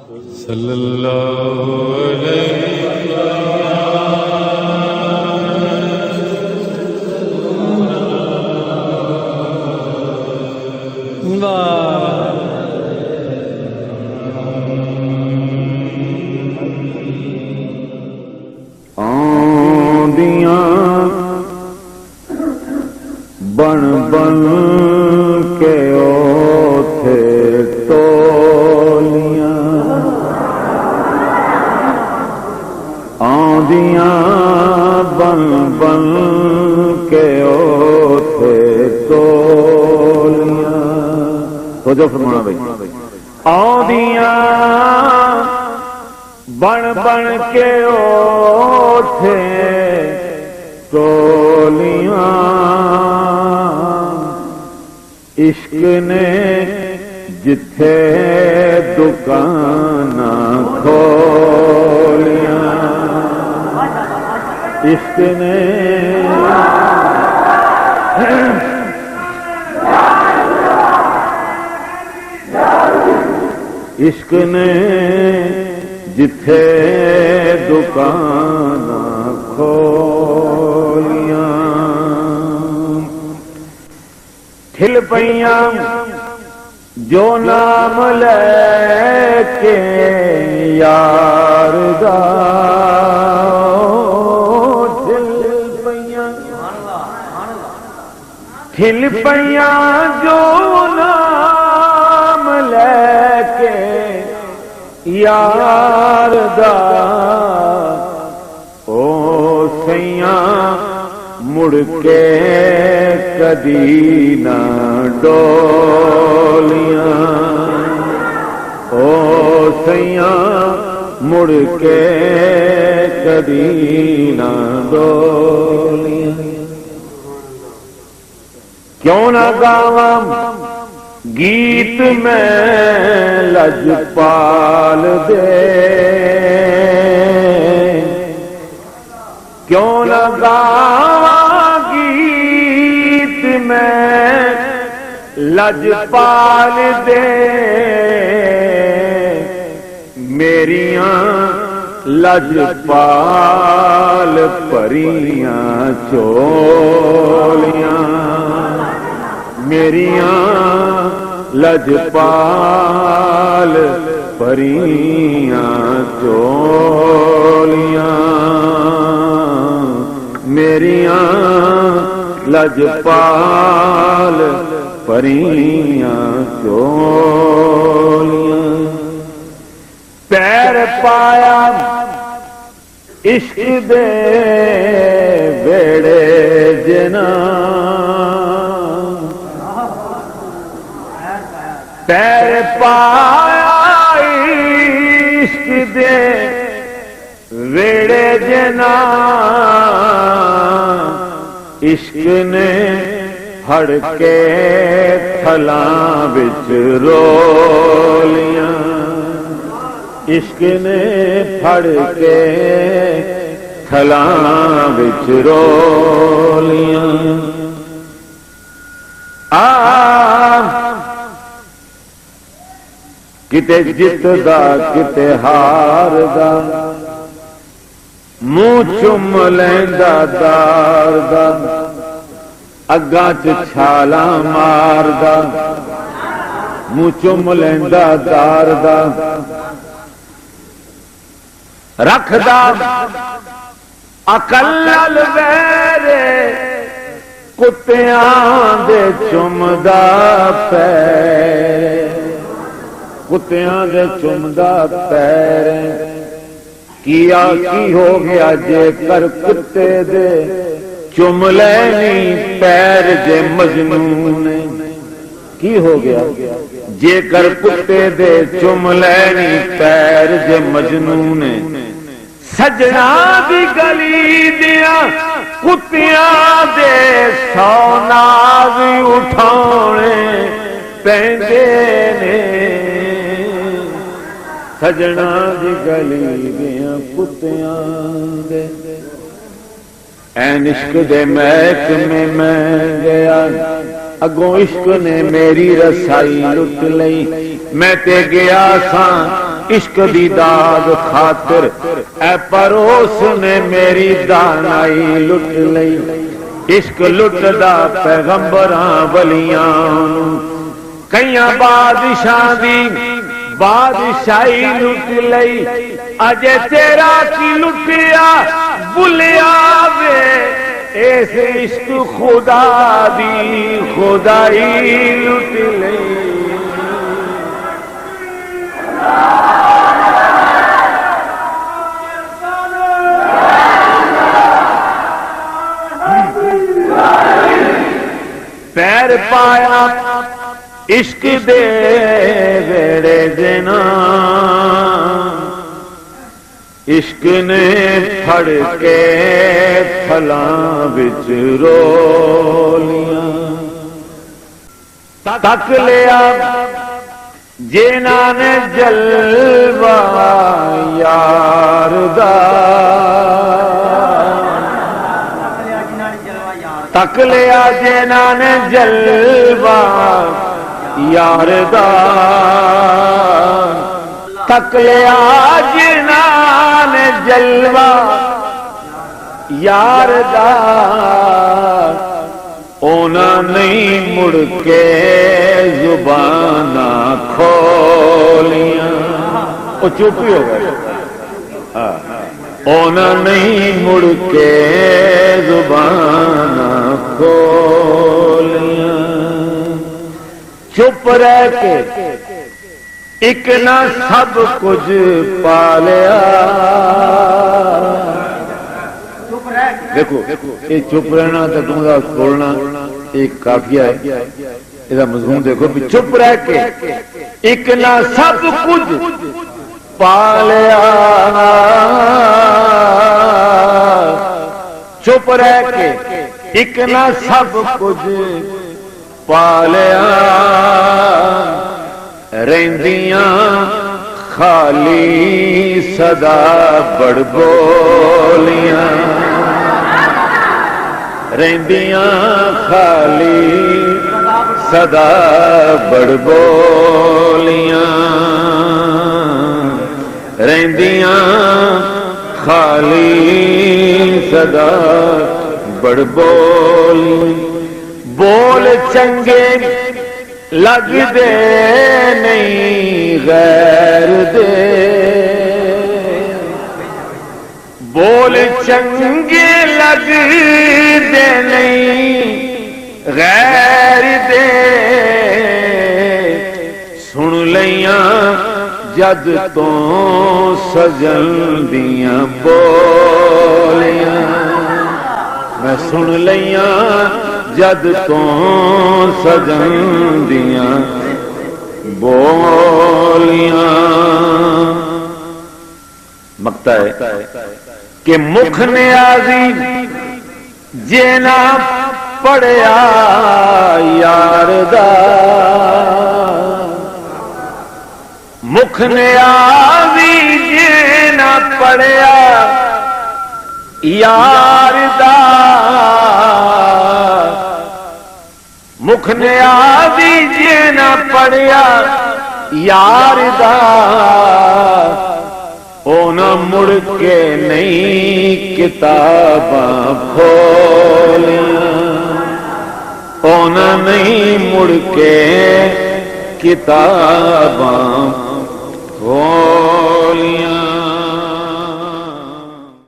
सल्लल्लाहु अलैहि बन बन के ओथे टोलियां आंदियां बन बन के ओथे टोलियां। तो जो फरमाना भाई, आंदियां बन बन के ओथे टोलियां इश्क ने जिथे दुकाना खोलियां, इश्क ने इश्क ने जिथे दुकाना खोलियां। खिल पईयां जो नाम लेके यार दा, खिल पईयां जो नाम लेके यार दा, ओ सैयां मुड़ के कदी ना डोलियां, ओ सैयां मुड़ के कदी ना डोलियां। क्यों ना गावां गीत में लजपाल दे, क्यों न गावां गीत में लजपाल दे, मेरियां लजपाल भरियां चोलियां, मेरियां लजपाल भरियां चोलियां, मेरियां लजपाल भरियां चोलियां। पैर पाया इश्क दे बेड़े जना, पैर पाया इश्क दे वेड़े जना, इश्क ने फड़ के थलां विच रोलियां, इश्क ने फड़ के थलां विच रोलियां। किते जितदा किते हारदा, मुंह चुम लैंदा दार दा, अग्गां च छाला मारदा, मुंह चुम लैंदा दार दा, रखदा अकल नाल वैरे, कुत्तियां दे चुमदा पैर, कुत्तियां दे चुमदा पैर। किया की हो गया जेकर कुत्ते दे चुम लैनी पैर जे मजनून, की हो गया जेकर कुत्ते दे चुम लैनी पैर जे मजनून। सजना दी गली दिया कुत्तियां दे सौ नाज उठाने पैंदे ने, सजना दी गली दिया कुत्तियां दे। ऐन इश्क दे महकमे में गया, अगों इश्क ने मेरी रसाई लुट लई, मैं ते गया सा इश्क दी दाद खातिर ऐ परोस ने मेरी दानाई लुट लई। इश्क लुटदा पैगंबरां वलियां कईयां बादशाह दी बादशाही लुट लई। अजे तेरा की लुटिया बुलिया वे इस इश्क खुदा दी खुदाई लुट लई। पैर पाया इश्क दे वेड़े देना इश्क ने फड़ के फलां विच रोलियां। तक लिया जिन्हां ने जलवा यार दा। तक लिया जिन्हां ने जलवा यार दा। तक लिया जिन्हां ने जलवा यार दा। ओना नहीं मुड़ के जुबाना खोलियां। वो चुप ही हो गए। ओना नहीं मुड़ के जुबाना खोलियां। चुप रह के एक ना सब कुछ पालिया। देखो ये चुप रहना तो तुमका छोड़ना एक काफिया है। इसका मजमून देखो भी चुप रह के एक ना सब कुछ पालिया। चुप रह के एक ना सब कुछ पालिया। रहंदियां खाली सदा बड़ बोलियां। रहंदियां खाली सदा बड़ बोलियां। रहंदियां खाली सदा बड़ बोली। बोल चंगे लगदे नहीं गैर दे। बोल चंगे लगदे नहीं गैर दे। सुन लियां जद तो सजन दियां बोलियां। मैं सुन लियां जद तो सजन दियां बोलियां। मकता है कि मुख न्याजी जेना पढ़िया यार दा। मुख न्याजी जेना पढ़िया यार दा। मुख न्याजी जेना पढ़िया यार दा। ओना मुड़ के नहीं किताबां खोलियां। ओना नहीं मुड़ के किताबां खोलियां।